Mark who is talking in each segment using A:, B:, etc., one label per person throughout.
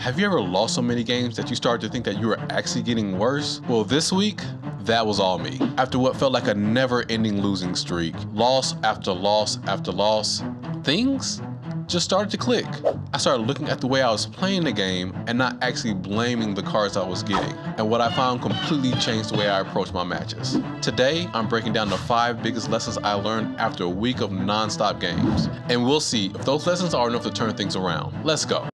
A: Have you ever lost so many games that you started to think that you were actually getting worse? Well, this week, that was all me. After what felt like a never-ending losing streak, loss after loss after loss, things just started to click. I started looking at the way I was playing the game and not actually blaming the cards I was getting. And what I found completely changed the way I approach my matches. Today, I'm breaking down the 5 biggest lessons I learned after a week of non-stop games. And we'll see if those lessons are enough to turn things around. Let's go.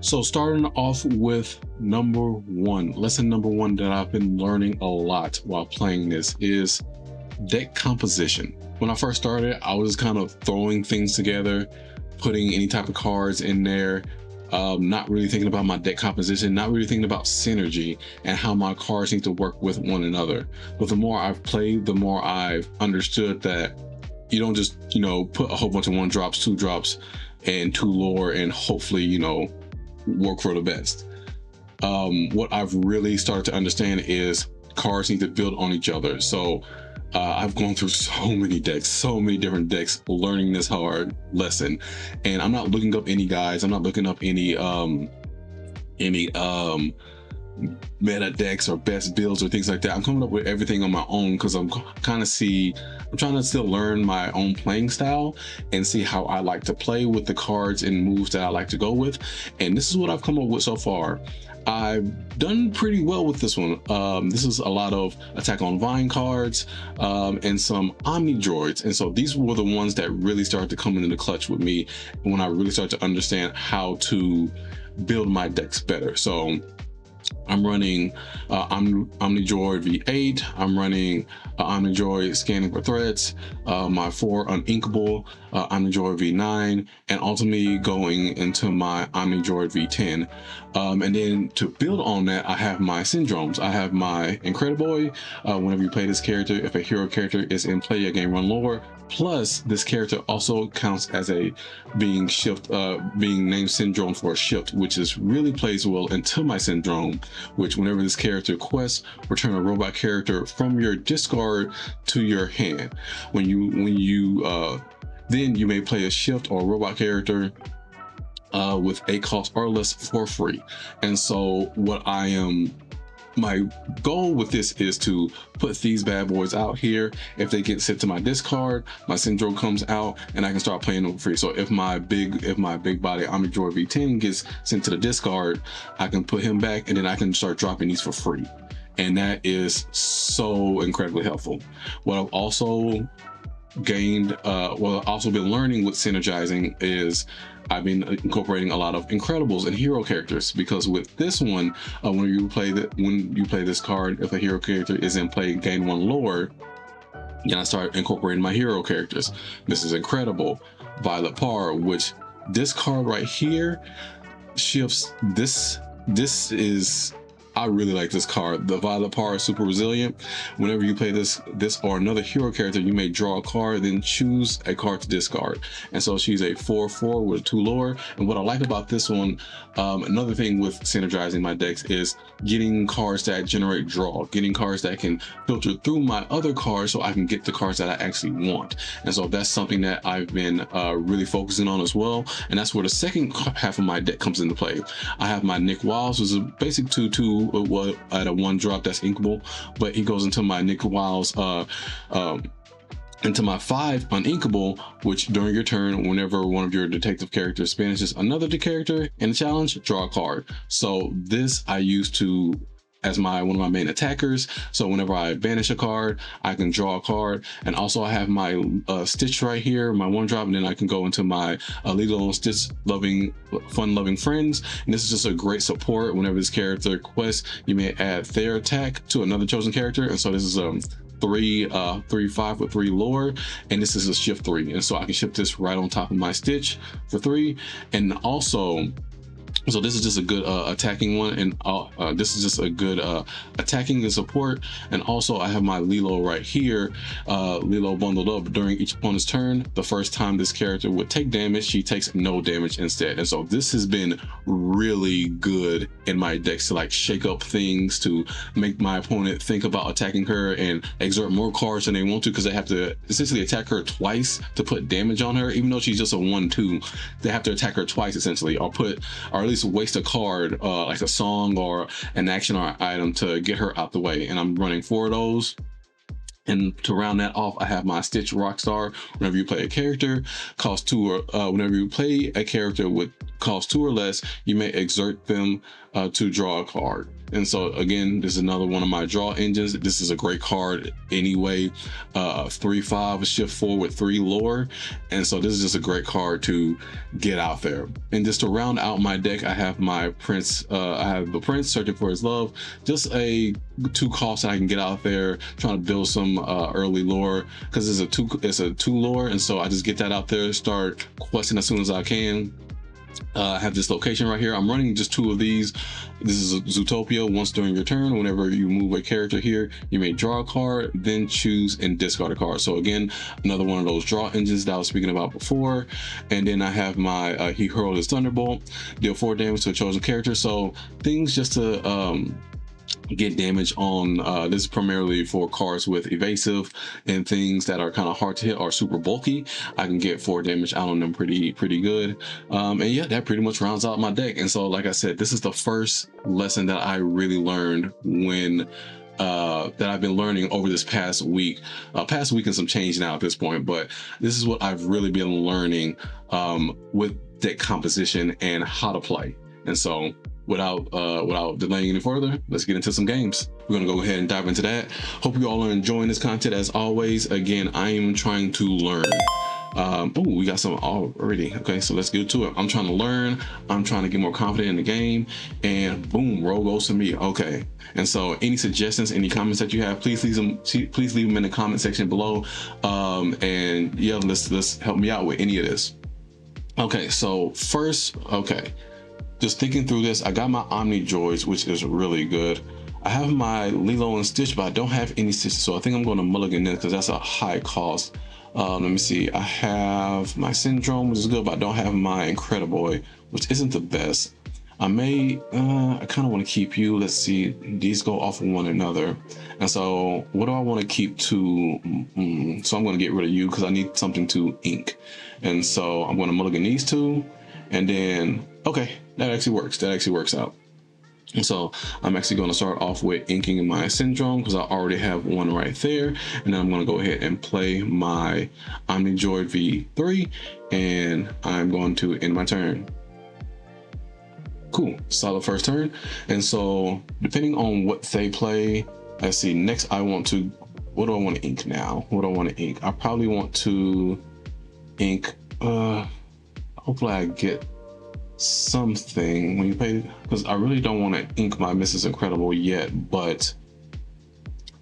A: So starting off with lesson number one that I've been learning a lot while playing this is deck composition. When I first started, I was kind of throwing things together, putting any type of cards in there, not really thinking about my deck composition, not really thinking about synergy and how my cards need to work with one another. But the more I've played, the more I've understood that you don't just, put a whole bunch of 1-drops, 2-drops, and 2 lore and hopefully, work for the best. What I've really started to understand is cards need to build on each other. So I've gone through so many decks, so many different decks, learning this hard lesson. And I'm not looking up any guides. I'm not looking up any meta decks or best builds or things like that. I'm coming up with everything on my own because I'm trying to still learn my own playing style and see how I like to play with the cards and moves that I like to go with. And this is what I've come up with so far. I've done pretty well with this one. This is a lot of Attack on Vine cards and some Omni Droids. And so these were the ones that really started to come into the clutch with me when I really started to understand how to build my decks better. So I'm running Omni Droid V8. I'm running Omni Droid scanning for threats, my 4 uninkable Omni Droid V9, and ultimately going into my Omni Droid V10. And then to build on that, I have my syndromes. I have my Incrediboy. Whenever you play this character, if a hero character is in play, a game run lore. Plus, this character also counts as being named Syndrome for a shift, which is really plays well into my Syndrome, which whenever this character quests, return a robot character from your discard to your hand. Then you may play a shift or a robot character with a cost or less for free. And so my goal with this is to put these bad boys out here. If they get sent to my discard, my Syndrome comes out and I can start playing them for free. So if my big body Omni Droid V10 gets sent to the discard, I can put him back and then I can start dropping these for free. And that is so incredibly helpful. What I've also been learning with synergizing is I've been incorporating a lot of Incredibles and hero characters, because with this one, when you play this card, if a hero character is in play, gain 1 lore, then I start incorporating my hero characters. This is Incredible, Violet Par, which this card right here shifts this is. I really like this card. The Violet Par is super resilient. Whenever you play this or another hero character, you may draw a card, then choose a card to discard. And so she's a 4/4 with 2 lore. And what I like about this one, another thing with synergizing my decks is getting cards that generate draw, getting cards that can filter through my other cards so I can get the cards that I actually want. And so that's something that I've been really focusing on as well. And that's where the second half of my deck comes into play. I have my Nick Wiles, which is a basic 2/2 at a 1-drop that's inkable, but he goes into my Nick Wiles into my 5 uninkable, which during your turn, whenever one of your detective characters banishes another character in a challenge, draw a card. So this I use to as one of my main attackers. So whenever I banish a card, I can draw a card. And also I have my Stitch right here, my 1-drop, and then I can go into my Lilo and Stitch fun-loving friends. And this is just a great support. Whenever this character quests, you may add their attack to another chosen character. And so this is 3/5 with 3 lore, and this is a shift 3. And so I can shift this right on top of my Stitch for 3. And also So this is just a good attacking one, and this is just a good attacking and support. And also I have my Lilo right here, Lilo bundled up. During each opponent's turn, the first time this character would take damage, she takes no damage instead. And so this has been really good in my decks to like shake up things, to make my opponent think about attacking her and exert more cards than they want to, because they have to essentially attack her twice to put damage on her. Even though she's just a 1/2, they have to attack her twice essentially, or at least waste a card, like a song or an action or an item, to get her out the way. And I'm running 4 of those. And to round that off, I have my Stitch Rockstar. Whenever you play a character, cost 2, or whenever you play a character with cost 2 or less, you may exert them to draw a card. And so again, this is another one of my draw engines. This is a great card anyway. 3/5 shift 4 with 3 lore, and so this is just a great card to get out there. And just to round out my deck, I have my Prince. I have the Prince Searching for His Love. Just a 2 costs that I can get out there, trying to build some early lore, because it's a 2 lore, and so I just get that out there, start questing as soon as I can. I have this location right here. I'm running just 2 of these. This is a Zootopia. Once during your turn, whenever you move a character here, you may draw a card, then choose and discard a card. So again, another one of those draw engines that I was speaking about before. And then I have my He Hurled His Thunderbolt, deal 4 damage to a chosen character. So things just to get damage on. This is primarily for cards with evasive and things that are kind of hard to hit or super bulky. I can get 4 damage out on them pretty good. And yeah, that pretty much rounds out my deck. And so like I said, this is the first lesson that I really learned when that I've been learning over this past week and some change now at this point. But this is what I've really been learning with deck composition and how to play. And so without delaying any further, let's get into some games. We're gonna go ahead and dive into that. Hope you all are enjoying this content as always. Again, I am trying to learn. Oh, we got some already. Okay, so let's get to it. I'm trying to learn. I'm trying to get more confident in the game, and boom, roll goes to me. Okay, and so any suggestions, any comments that you have, please leave them in the comment section below. And yeah, let's help me out with any of this. Okay, so first, okay, just thinking through this, I got my Omni Droids, which is really good. I have my Lilo and Stitch, but I don't have any Stitches, so I think I'm going to mulligan this because that's a high cost. Let me see. I have my Syndrome, which is good, but I don't have my Incrediboy, which isn't the best. I kind of want to keep you. Let's see. These go off of one another. And so what do I want to keep to? So I'm going to get rid of you because I need something to ink. And so I'm going to mulligan these 2. And then, okay, that actually works. That actually works out. And so I'm actually going to start off with inking my Syndrome because I already have one right there. And then I'm going to go ahead and play my Omni Droid V3, and I'm going to end my turn. Cool, solid first turn. And so depending on what they play, let's see, next what do I want to ink now? What do I want to ink? I probably want to ink, hopefully I get something when you play, because I really don't want to ink my Mrs. Incredible yet, but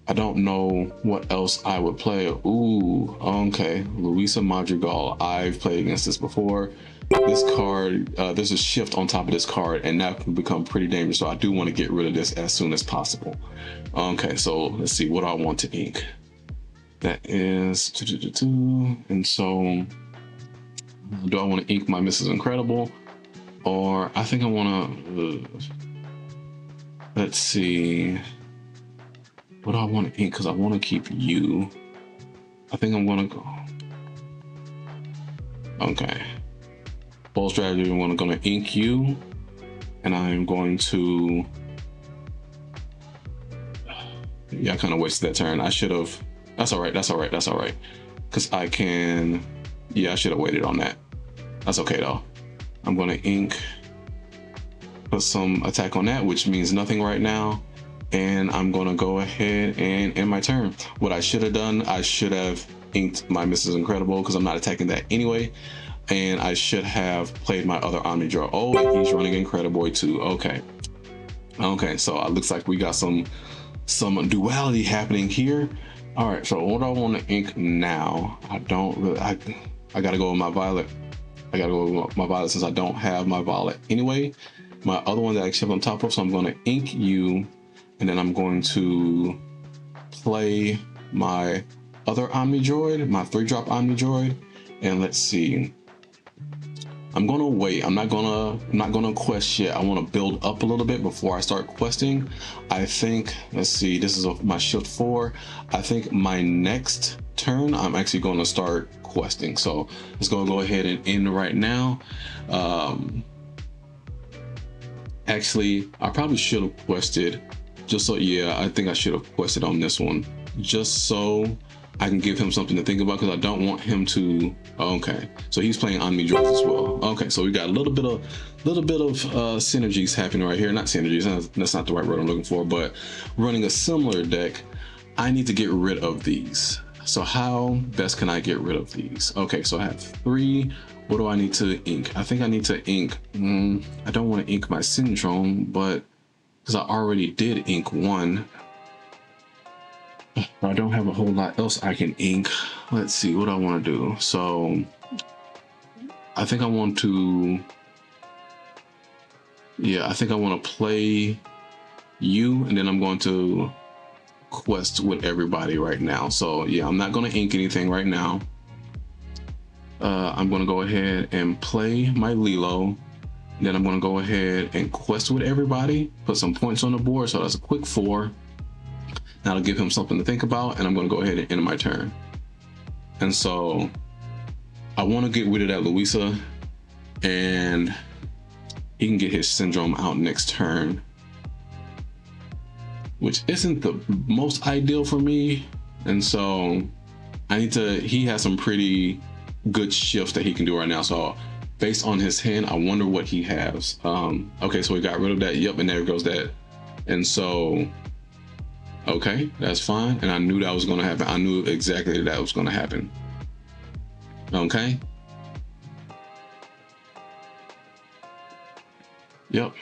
A: I don't know what else I would play. Ooh, okay, Luisa Madrigal. I've played against this before. This card, there's a shift on top of this card, and that can become pretty dangerous, so I do want to get rid of this as soon as possible. Okay, so let's see, what do I want to ink? That is and so do I want to ink my Mrs. Incredible, or I think I want to let's see, what do I want to ink? Because I want to keep you. I think I'm going to go, okay, bold strategy. I'm going to ink you, and I'm going to, yeah, I kind of wasted that turn. I should have, that's all right, because I can, yeah, I should have waited on that. That's okay though. I'm going to ink, put some attack on that, which means nothing right now, and I'm going to go ahead and end my turn. What I should have done, I should have inked my Mrs. Incredible because I'm not attacking that anyway, and I should have played my other Omni Droid. Oh, and he's running Incrediboy too. Okay, so it looks like we got some duality happening here. All right, so what do I want to ink now? I don't really, I gotta go with my Violet. I gotta go with my Violet since I don't have my Violet anyway. my other one that I shift on top of. So I'm going to ink you, and then I'm going to play my other Omni Droid, my 3-drop Omni Droid, and let's see. I'm gonna wait. I'm not gonna quest yet. I want to build up a little bit before I start questing. I think, let's see, this is my shift 4. I think my next turn I'm actually going to start questing. So let's go ahead and end right now. Actually, I probably should have quested, just so, yeah, I think I should have quested on this one, just so I can give him something to think about, because I don't want him to. Okay, so he's playing Omni Droids as well. Okay, so we got a little bit of synergies happening right here. Not synergies, that's not the right word I'm looking for, but running a similar deck. I need to get rid of these. So how best can I get rid of these? Okay, so I have 3. What do I need to ink? I think I need to ink. I don't want to ink my Syndrome, but because I already did ink 1. I don't have a whole lot else I can ink. Let's see what I want to do. So I think I want to, yeah, I think I want to play you, and then I'm going to quest with everybody right now. So yeah, I'm not going to ink anything right now. I'm going to go ahead and play my Lilo. Then I'm going to go ahead and quest with everybody, put some points on the board. So that's a quick 4. That'll give him something to think about, and I'm going to go ahead and end my turn. And so I want to get rid of that Louisa, and he can get his Syndrome out next turn, which isn't the most ideal for me. And so I need to, he has some pretty good shifts that he can do right now. So based on his hand, I wonder what he has. Okay, so we got rid of that. Yep, and there goes that. And so, okay, that's fine. And I knew that was going to happen. I knew exactly that was going to happen. Okay. Yep.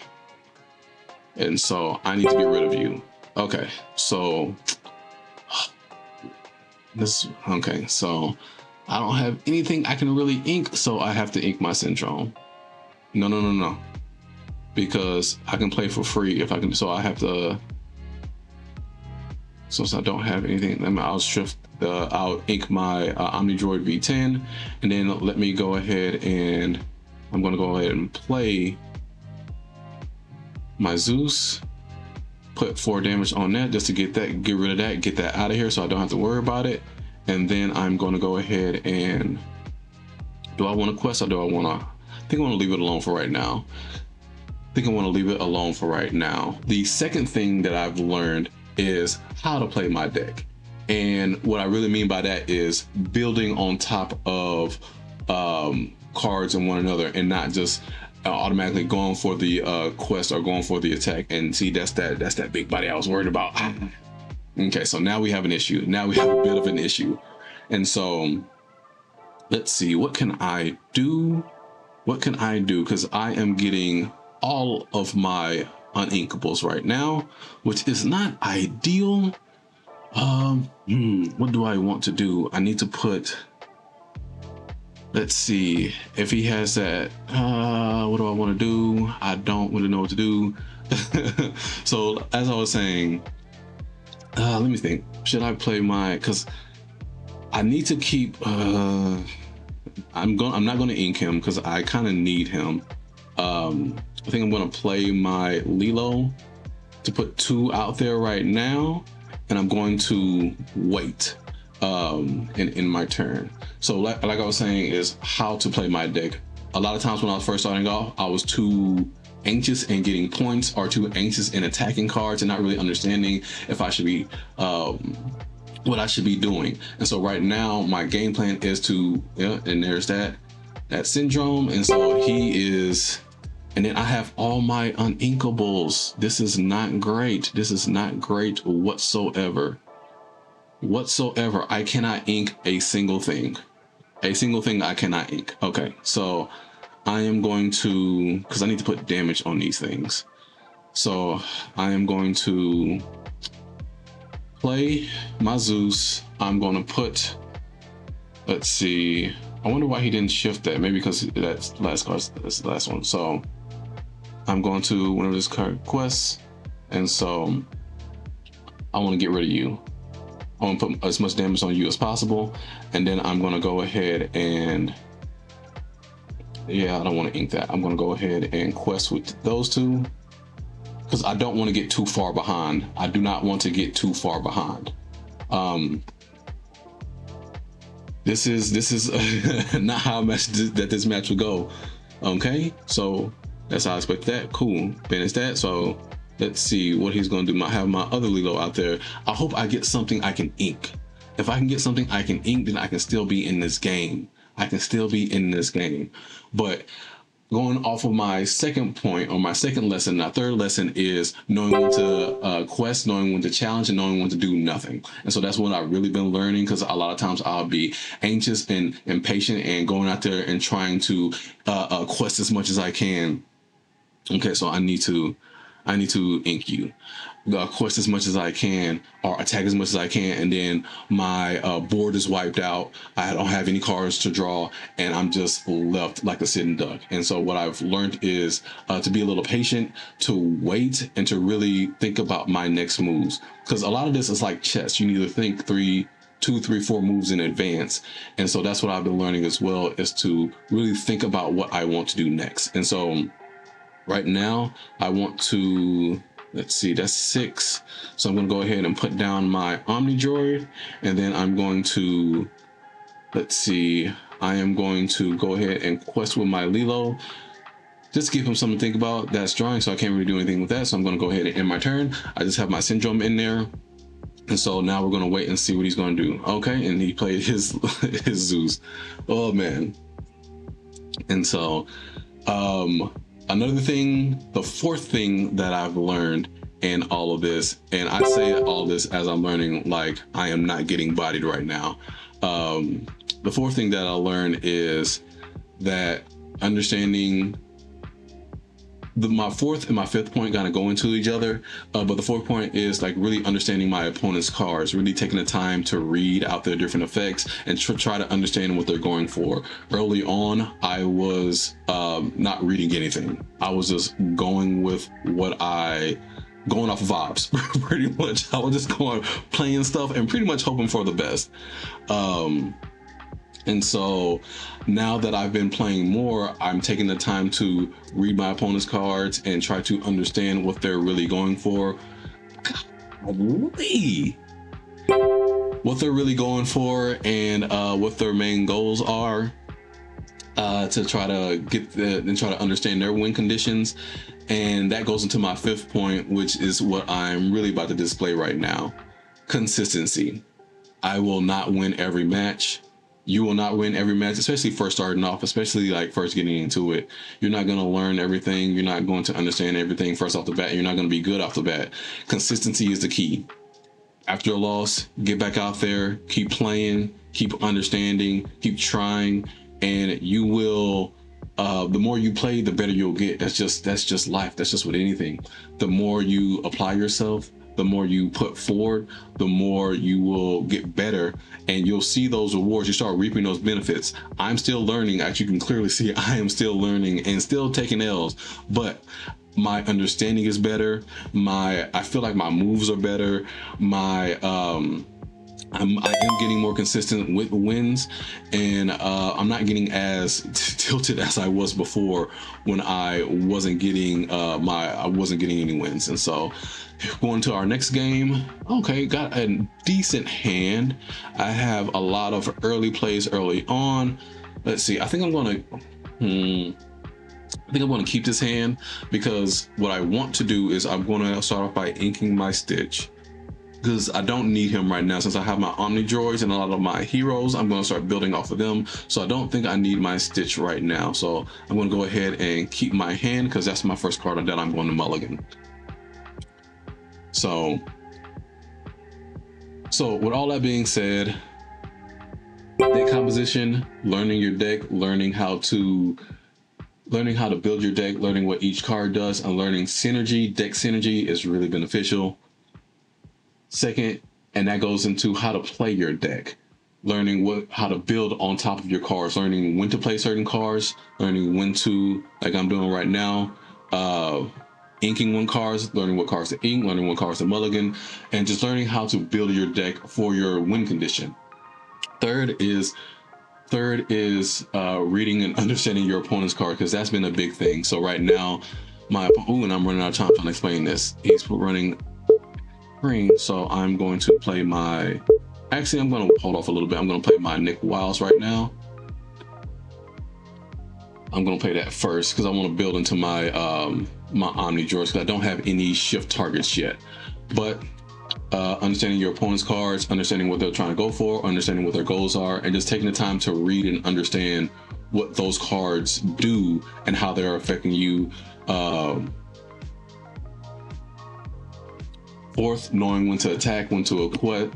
A: And so I need to get rid of you. Okay, so this, okay, so I don't have anything I can really ink, so I have to ink my Syndrome. No. Because I can play for free if I can, so I have to, since I don't have anything, I'll ink my Omni Droid V10, and then let me go ahead and I'm gonna go ahead and play my Zeus, put 4 damage on that just to get rid of that, get that out of here so I don't have to worry about it. And then I'm going to go ahead and, do I want to quest or do I want to, I think I want to leave it alone for right now. The second thing that I've learned is how to play my deck. And what I really mean by that is building on top of cards and one another, and not just automatically going for the quest or going for the attack. And see, that's that big body I was worried about. Okay, so now we have an issue. Now we have a bit of an issue. And so let's see, what can I do? Because I am getting all of my uninkables right now, which is not ideal. What do I want to do? I need to put, let's see if he has that. What do I want to do? I don't really know what to do. So as I was saying, let me think. Should I play my, because I need to keep, I'm not going to ink him because I kind of need him. I think I'm going to play my Lilo to put 2 out there right now, and I'm going to wait in my turn. So like I was saying, is how to play my deck. A lot of times when I was first starting off, I was too anxious in getting points or too anxious in attacking cards and not really understanding if I should be what I should be doing. And so right now my game plan is to, and there's that Syndrome, and so he is, and then I have all my uninkables. This is not great. This is not great whatsoever. I cannot ink a single thing. I cannot ink. Okay, so I am going to, because I need to put damage on these things. So I am going to play my Zeus. I'm going to put, let's see, I wonder why he didn't shift that. Maybe because that's last card, that's the last one. So I'm going to one of this card quests, and so I want to get rid of you. I want to put as much damage on you as possible, and then I'm going to go ahead and I don't want to ink that. I'm going to go ahead and quest with those two because I don't want to get too far behind. I do not want to get too far behind. This is not how this match would go. Okay, so that's how I expect that. Cool. Then it's that. So let's see what he's going to do. I have my other Lilo out there. I hope I get something I can ink. If I can get something I can ink, then I can still be in this game. I can still be in this game. But going off of my second point, or my second lesson, my third lesson is knowing when to quest, knowing when to challenge, and knowing when to do nothing. And so that's what I've really been learning, because a lot of times I'll be anxious and impatient and going out there and trying to quest as much as I can. Okay, so I need to ink you, quest as much as I can, or attack as much as I can, and then my board is wiped out. I don't have any cards to draw, and I'm just left like a sitting duck. And so what I've learned is to be a little patient, to wait, and to really think about my next moves, because a lot of this is like chess. You need to think 2, 3, 4 moves in advance. And so that's what I've been learning as well, is to really think about what I want to do next. And so right now I want to, let's see, that's 6. So I'm going to go ahead and put down my Omni Droid, and then I'm going to, let's see, I am going to go ahead and quest with my Lilo, just give him something to think about. That's drawing, so I can't really do anything with that. So I'm going to go ahead and end my turn. I just have my Syndrome in there. And so now we're going to wait and see what he's going to do. Okay, and he played his his Zeus. Oh man. And so another thing, the fourth thing that I've learned in all of this, and I say all this as I'm learning, like I am not getting bodied right now. The fourth thing that I learned is that understanding my fourth and my fifth point kind of go into each other, but the fourth point is like really understanding my opponent's cards, really taking the time to read out their different effects and try to understand what they're going for. Early on, I was not reading anything. I was just going with going off of vibes pretty much. I was just playing stuff and pretty much hoping for the best. And so now that I've been playing more, I'm taking the time to read my opponent's cards and try to understand what they're really going for. Golly. What they're really going for, and what their main goals are, to try to try to understand their win conditions. And that goes into my fifth point, which is what I'm really about to display right now. Consistency. I will not win every match. You will not win every match, especially first starting off, especially like first getting into it. You're not going to learn everything. You're not going to understand everything first off the bat. You're not going to be good off the bat. Consistency is the key. After a loss, get back out there, keep playing, keep understanding, keep trying, and you will, the more you play, the better you'll get. That's just life. That's just with anything. The more you apply yourself, the more you put forward, the more you will get better, and you'll see those rewards. You start reaping those benefits. I'm still learning. As you can clearly see, I am still learning and still taking L's, but my understanding is better. I feel like my moves are better. I am getting more consistent with wins, and I'm not getting as tilted as I was before when I wasn't getting any wins. And so going to our next game, okay, got a decent hand. I have a lot of early plays early on. Let's see, I think I'm going to keep this hand, because what I want to do is I'm going to start off by inking my Stitch, because I don't need him right now. Since I have my Omni Droids and a lot of my heroes, I'm going to start building off of them. So I don't think I need my Stitch right now. So I'm going to go ahead and keep my hand, because that's my first card that I'm going to mulligan. So with all that being said, deck composition, learning your deck, learning how to build your deck, learning what each card does, and learning synergy, deck synergy is really beneficial. Second, and that goes into how to play your deck, learning how to build on top of your cards, learning when to play certain cards, learning when to, like I'm doing right now, uh, inking one cards, learning what cards to ink, learning what cards to mulligan, and just learning how to build your deck for your win condition. Third is reading and understanding your opponent's card, because that's been a big thing. So right now, and I'm running out of time trying to explain this. He's running green, so I'm going to play my. Actually, I'm going to hold off a little bit. I'm going to play my Nick Wiles right now. I'm going to play that first because I want to build into my my Omni drawers, because I don't have any shift targets yet. But understanding your opponent's cards, understanding what they're trying to go for, understanding what their goals are, and just taking the time to read and understand what those cards do and how they're affecting you. Fourth, knowing when to attack, when to quest.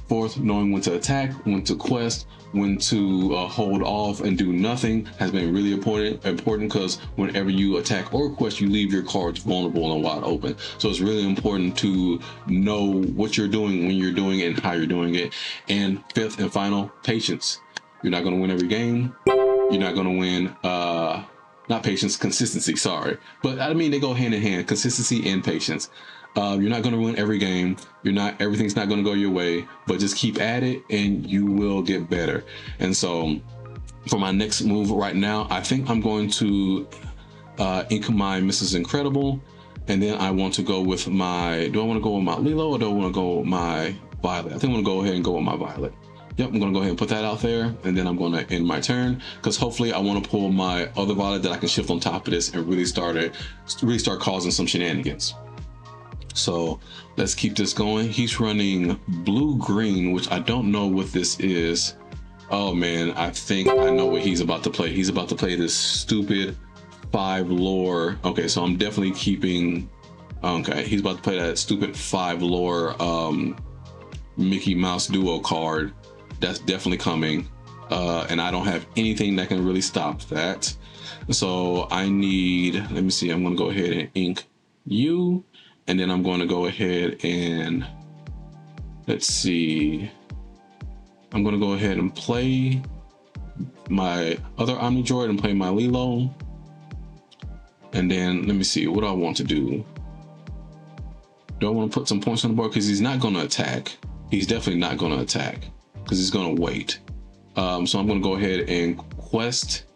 A: Fourth, knowing when to attack, when to quest, when to hold off and do nothing has been really important, because whenever you attack or quest, you leave your cards vulnerable and wide open. So it's really important to know what you're doing, when you're doing it, and how you're doing it. And fifth and final, patience. You're not going to win every game. You're not going to win, not patience, consistency, sorry. But I mean, they go hand in hand, consistency and patience. You're not going to win every game. Everything's not going to go your way, but just keep at it and you will get better. And so for my next move right now, I think I'm going to ink my Mrs. Incredible. And then I want to go with do I want to go with my Lilo, or do I want to go with my Violet? I think I'm going to go ahead and go with my Violet. Yep, I'm going to go ahead and put that out there, and then I'm going to end my turn, because hopefully I want to pull my other Violet that I can shift on top of this and really start causing some shenanigans. So let's keep this going. He's running blue-green, which I don't know what this is. Oh man, I think I know what he's about to play. He's about to play this stupid 5 lore. Okay, so I'm definitely keeping. Okay, he's about to play that stupid 5 lore Mickey Mouse duo card. That's definitely coming, and I don't have anything that can really stop that. So I need. Let me see. I'm going to go ahead and ink you. And then I'm going to go ahead and let's see. I'm going to go ahead and play my other Omni Droid and play my Lilo. And then let me see, what do I want to do? Do I want to put some points on the board? Because he's not going to attack. He's definitely not going to attack because he's going to wait. So I'm going to go ahead and quest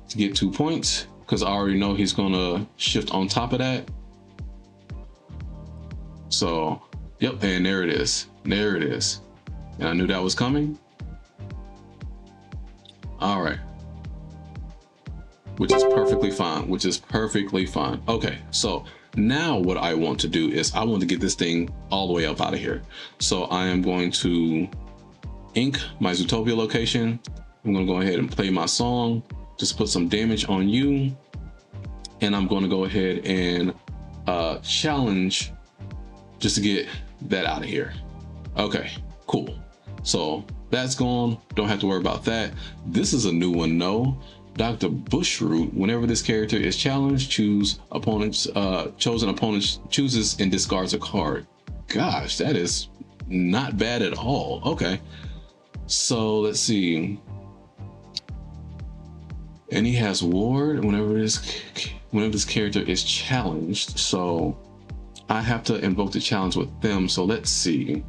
A: to get 2 points, because I already know he's going to shift on top of that. So, yep, and there it is. There it is. And I knew that was coming. All right. Which is perfectly fine. Which is perfectly fine. Okay, so now what I want to do is I want to get this thing all the way up out of here. So I am going to ink my Zootopia location. I'm going to go ahead and play my song. Just put some damage on you. And I'm going to go ahead and challenge just to get that out of here. Okay, cool. So that's gone. Don't have to worry about that. This is a new one, no. Dr. Bushroot, whenever this character is challenged, chosen opponent chooses and discards a card. Gosh, that is not bad at all. Okay. So let's see. And he has ward whenever this character is challenged. So I have to invoke the challenge with them. So let's see.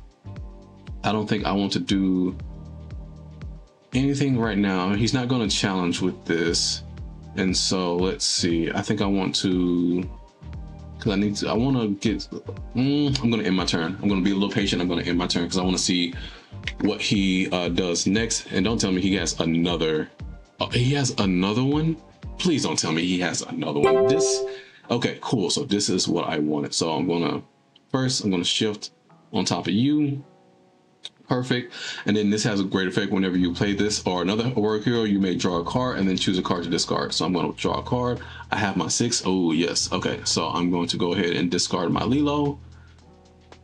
A: I don't think I want to do anything right now. He's not going to challenge with this. And so let's see. I think I want to, because I want to get, I'm going to end my turn. I'm going to be a little patient. I'm going to end my turn because I want to see what he does next. And don't tell me he has another, he has another one. Please don't tell me he has another one. Okay, cool. So this is what I wanted. So I'm going to shift on top of you. Perfect. And then this has a great effect. Whenever you play this or another warrior hero, you may draw a card and then choose a card to discard. So I'm going to draw a card. I have my 6. Oh yes. Okay. So I'm going to go ahead and discard my Lilo.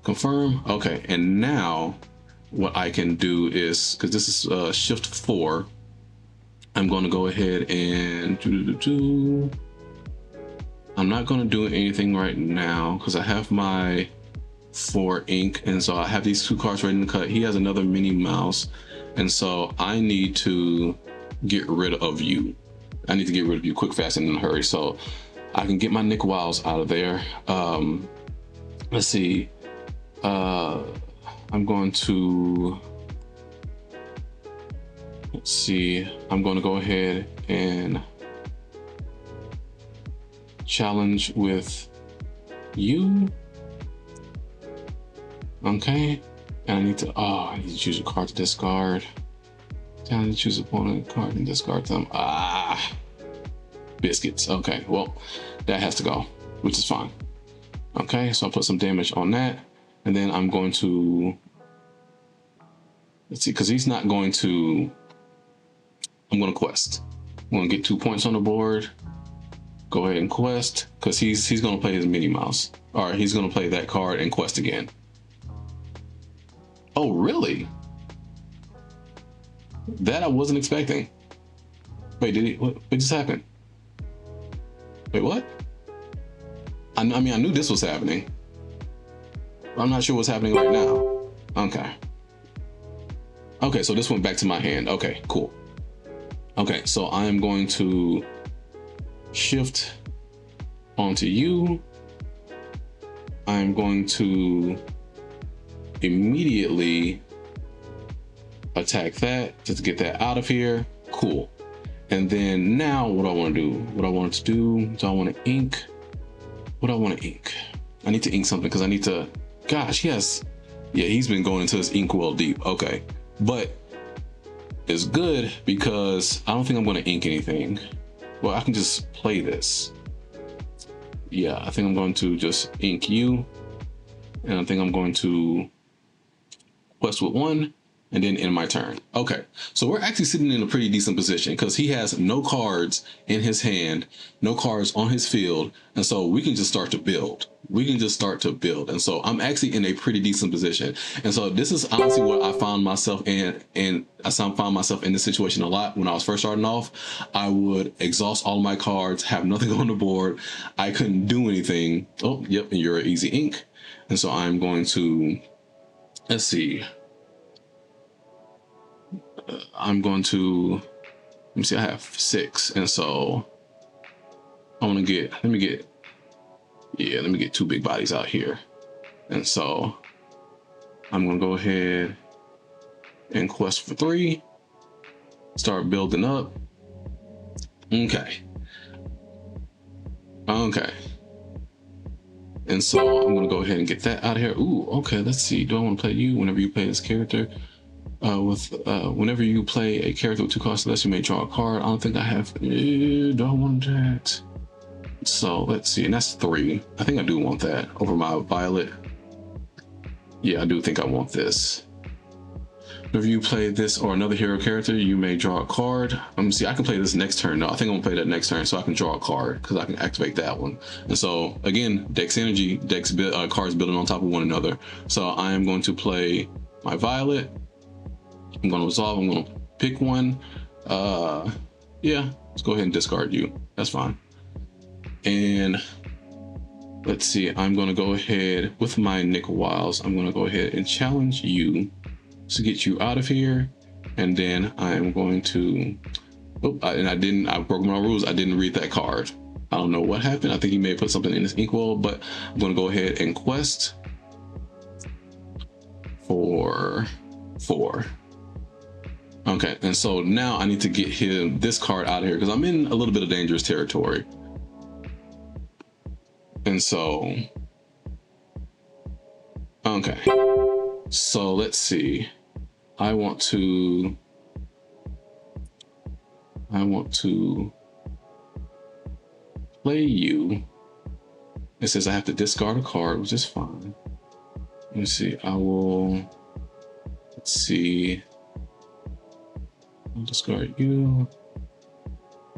A: Confirm. Okay. And now what I can do is, because this is shift 4, I'm going to go ahead and I'm not going to do anything right now because I have my 4 ink, and so I have these 2 cards ready to cut. He has another Minnie Mouse, and so I need to get rid of you. I need to get rid of you quick, fast, and in a hurry. So I can get my Nick Wiles out of there. Let's see. I'm going to, let's see. I'm going to go ahead and challenge with you. Okay. And I need to choose a card to discard. Time to choose opponent card and discard them. Biscuits. Okay, well, that has to go, which is fine. Okay, so I'll put some damage on that. And then I'm going to, let's see, because he's not going to, I'm going to quest. I'm going to get 2 points on the board. Go ahead and quest, because he's going to play his Minnie Mouse. All right, he's going to play that card and quest again. Oh, really? That I wasn't expecting. Wait, what just happened? Wait, what? I mean, I knew this was happening. I'm not sure what's happening right now. Okay. Okay, so this went back to my hand. Okay, cool. Okay, so I am going to shift onto you. I'm going to immediately attack that just to get that out of here. Cool. And then now what I want to do, what I want to do, do I want to ink? What do I want to ink? I need to ink something because I need to, gosh, yes. Yeah, he's been going into his ink well deep. Okay. But it's good because I don't think I'm going to ink anything. Well, I can just play this. Yeah, I think I'm going to just ink you. And I think I'm going to quest with 1 and then end my turn. Okay, so we're actually sitting in a pretty decent position because he has no cards in his hand, no cards on his field. And so we can just start to build. And so I'm actually in a pretty decent position. And so this is honestly what I found myself in. And I found myself in this situation a lot when I was first starting off. I would exhaust all my cards, have nothing on the board. I couldn't do anything. Oh, yep, and you're an easy ink. And so I'm going to, let's see. I'm going to, let me see, I have 6. And so I want to get, let me get 2 big bodies out here. And so I'm going to go ahead and quest for 3, start building up. Okay. And so I'm going to go ahead and get that out of here. Ooh, okay. Let's see. Do I want to play you? Whenever you play this character, whenever you play a character with 2 costs less, you may draw a card. I don't think I have. Do I want that? So let's see, and that's 3. I think I do want that over my Violet. Yeah, I do think I want this. Whenever you play this or another hero character, you may draw a card. Let me see, I can play this next turn. No, I think I'm gonna play that next turn so I can draw a card because I can activate that one. And so again, Dex energy, cards building on top of one another. So I am going to play my Violet. I'm going to resolve. I'm going to pick one. Yeah, let's go ahead and discard you. That's fine. And let's see, I'm going to go ahead with my Nick Wiles. I'm going to go ahead and challenge you to get you out of here. And then I am going to, I broke my rules. I didn't read that card. I don't know what happened. I think he may have put something in his inkwell, but I'm going to go ahead and quest for 4. Okay, and so now I need to get this card out of here because I'm in a little bit of dangerous territory. And so, okay, so let's see. I want to play you. It says I have to discard a card, which is fine. Let me see. Let's see. I'll discard you.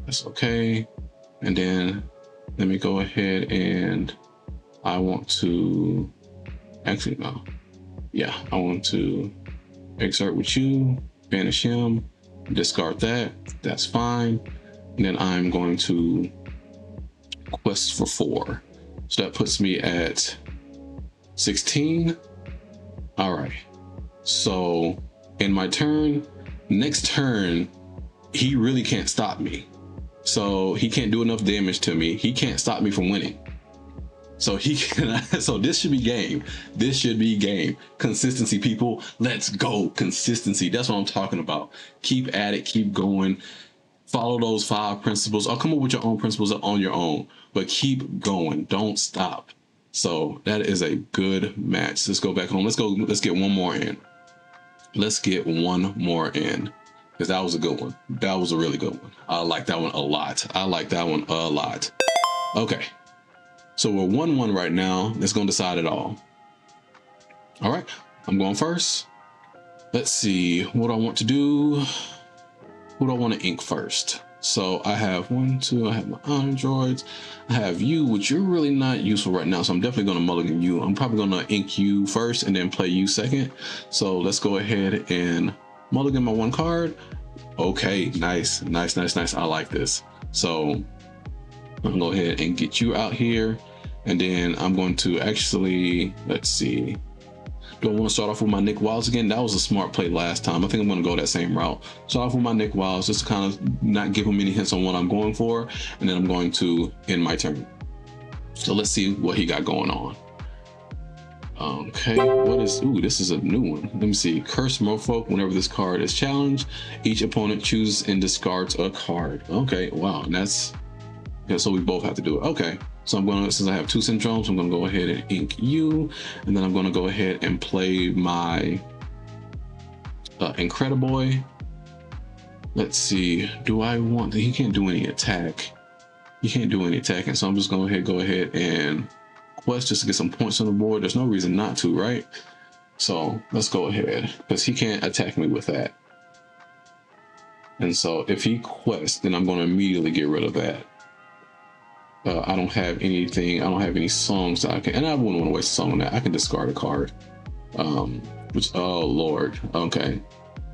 A: That's okay. And then let me go ahead and I want to actually, no. Yeah, I want to exert with you, banish him, discard that. That's fine. And then I'm going to quest for 4. So that puts me at 16. All right. So in my turn, next turn, he really can't stop me. So he can't do enough damage to me. He can't stop me from winning. So he can. So this should be game. This should be game. Consistency, people. Let's go. Consistency. That's what I'm talking about. Keep at it. Keep going. Follow those 5 principles. I'll come up with your own principles on your own, but keep going. Don't stop. So that is a good match. Let's go back home. Let's go. Let's get one more in. Let's get one more in, because that was a good one. That was a really good one. I like that one a lot. I like that one a lot. Okay. So we're 1-1 right now. That's going to decide it all. All right. I'm going first. Let's see what I want to do. Who do I want to ink first? So I have 1, 2, I have my androids. I have you, which you're really not useful right now. So I'm definitely going to mulligan you. I'm probably going to ink you first and then play you second. So let's go ahead and mulligan my 1 card. Okay, nice, nice, nice, nice. I like this. So I'm gonna go ahead and get you out here. And then I'm going to actually, let's see. Do I want to start off with my Nick Wiles again? That was a smart play last time. I think I'm going to go that same route. Start off with my Nick Wiles, just to kind of not give him any hints on what I'm going for. And then I'm going to end my turn. So let's see what he got going on. Okay, what is, ooh, this is a new one. Let me see. Curse Merfolk. Whenever this card is challenged, each opponent chooses and discards a card. Okay, wow. And that's, yeah, so we both have to do it. Okay. So I'm going to, since I have 2 syndromes, I'm going to go ahead and ink you. And then I'm going to go ahead and play my Incrediboy. Let's see. Do I want, he can't do any attack. He can't do any attacking. So I'm just going to go ahead and quest just to get some points on the board. There's no reason not to, right? So let's go ahead, because he can't attack me with that. And so if he quests, then I'm going to immediately get rid of that. I don't have anything. I don't have any songs that I can, and I wouldn't want to waste a song on that. I can discard a card. Which, oh Lord. Okay.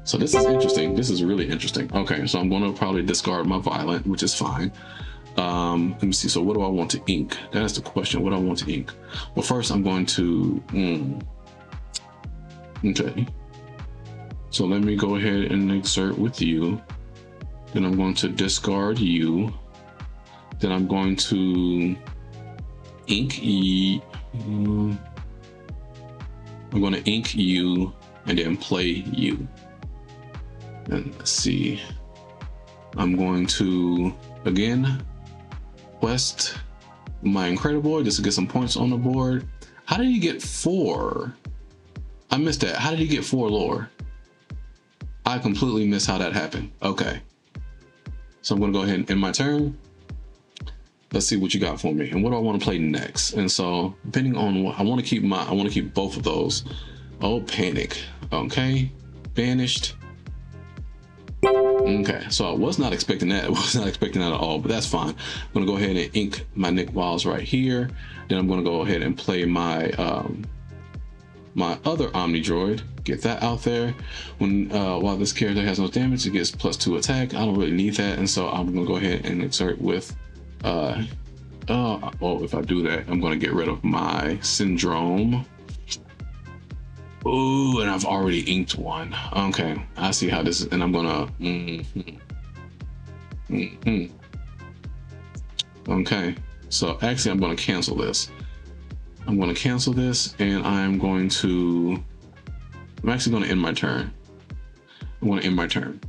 A: So this is interesting. This is really interesting. Okay, so I'm going to probably discard my Violent, which is fine. Let me see. So what do I want to ink? That's the question. What do I want to ink? Well, first I'm going to. Okay. So let me go ahead and insert with you. Then I'm going to discard you. Then I'm going to ink I'm going to ink you and then play you. And let's see. I'm going to again quest my Incrediboy just to get some points on the board. How did he get 4? I missed that. How did he get 4 lore? I completely missed how that happened. Okay. So I'm going to go ahead and end my turn. Let's see what you got for me and what do I want to play next. And so depending on what I want to keep both of those. Oh, Panic. Okay. Banished. Okay, so I was not expecting that. I was not expecting that at all, but that's fine. I'm gonna go ahead and ink my Nick Wiles right here. Then I'm gonna go ahead and play my my other Omni Droid. Get that out there. When while this character has no damage, it gets +2 attack. I don't really need that, and so I'm gonna go ahead and insert with oh, if I do that, I'm gonna get rid of my Syndrome. Ooh, and I've already inked one. Okay, I see how this is, and I'm gonna. Okay, so actually, I'm gonna cancel this. I'm gonna cancel this, and I'm going to. I'm actually gonna end my turn. I'm gonna end my turn.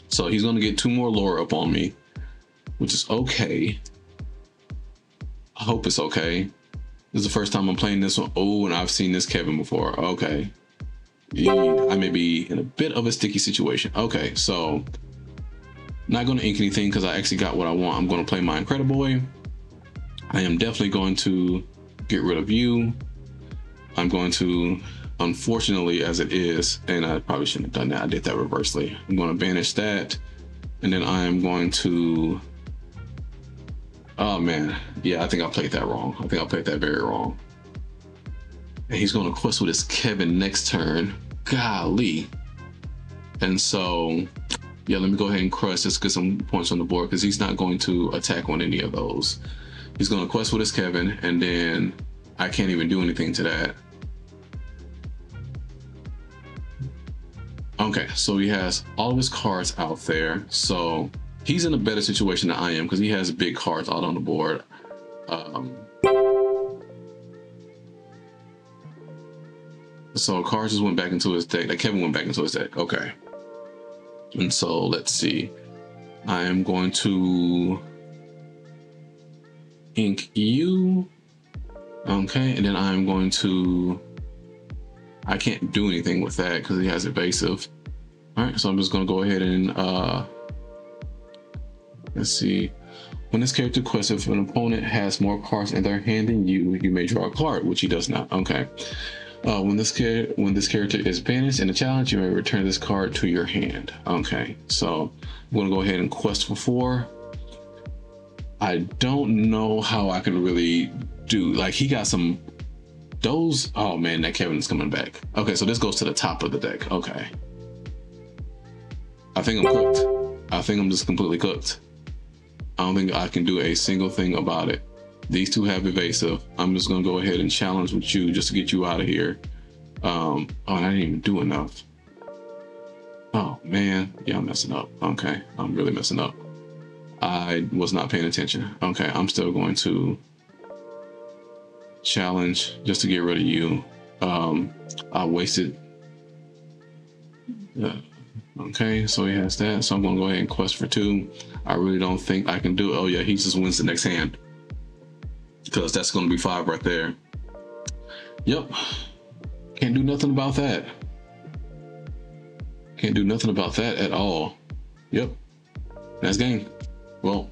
A: So he's gonna get 2 more lore up on me, which is okay. I hope it's okay. This is the first time I'm playing this one. Oh, and I've seen this Kevin before. Okay. I may be in a bit of a sticky situation. Okay, so not going to ink anything because I actually got what I want. I'm going to play my Incrediboy. I am definitely going to get rid of you. I'm going to, unfortunately, as it is, and I probably shouldn't have done that. I did that reversely. I'm going to banish that. And then I am going to, oh man, yeah, I think I played that wrong. I think I played that very wrong. And he's going to quest with his Kevin next turn. Golly. And so, yeah, let me go ahead and quest. Let's get some points on the board because he's not going to attack on any of those. He's going to quest with his Kevin, and then I can't even do anything to that. Okay, so he has all of his cards out there. So he's in a better situation than I am because he has big cards out on the board. So cards just went back into his deck. Like Kevin went back into his deck. Okay. And so let's see. I am going to ink you. Okay, and then I'm going to, I can't do anything with that because he has evasive. All right, so I'm just going to go ahead and let's see. When this character quests, if an opponent has more cards in their hand than you may draw a card, which he does not. Okay. When this character is banished in a challenge, you may return this card to your hand. Okay, so I'm gonna go ahead and quest for 4. I don't know how I can really do, like, he got some those. Oh man, that Kevin is coming back. Okay, so this goes to the top of the deck. Okay, I think I'm cooked. I think I'm just completely cooked. I don't think I can do a single thing about it. These two have evasive. I'm just gonna go ahead and challenge with you just to get you out of here. Oh, and I didn't even do enough. Oh man, yeah, I'm messing up. Okay, I'm really messing up. I was not paying attention. Okay, I'm still going to challenge just to get rid of you. I wasted. Okay, so he has that. So I'm gonna go ahead and quest for 2. I really don't think I can do it. Oh yeah, he just wins the next hand because that's gonna be 5 right there. Yep, can't do nothing about that. Can't do nothing about that at all. Yep, that's game. Well,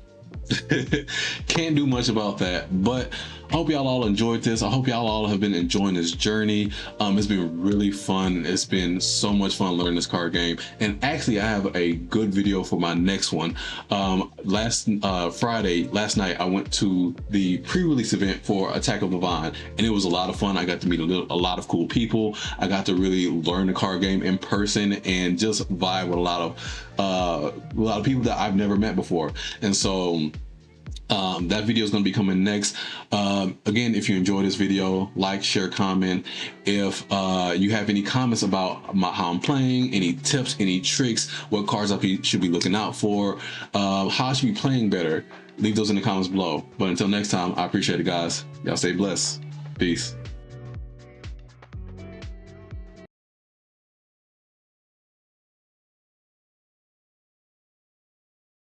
A: can't do much about that, but I hope y'all all enjoyed this. I hope y'all all have been enjoying this journey. It's been really fun. It's been so much fun learning this card game. And actually, I have a good video for my next one. Last night, I went to the pre-release event for Attack of the Vine, and it was a lot of fun. I got to meet a lot of cool people. I got to really learn the card game in person and just vibe with a lot of people that I've never met before. And so that video is going to be coming next. Again, if you enjoyed this video, like, share, comment. If you have any comments about how I'm playing, any tips, any tricks, what cards I should be looking out for, how I should be playing better, leave those in the comments below. But until next time, I appreciate it, guys. Y'all stay blessed. Peace.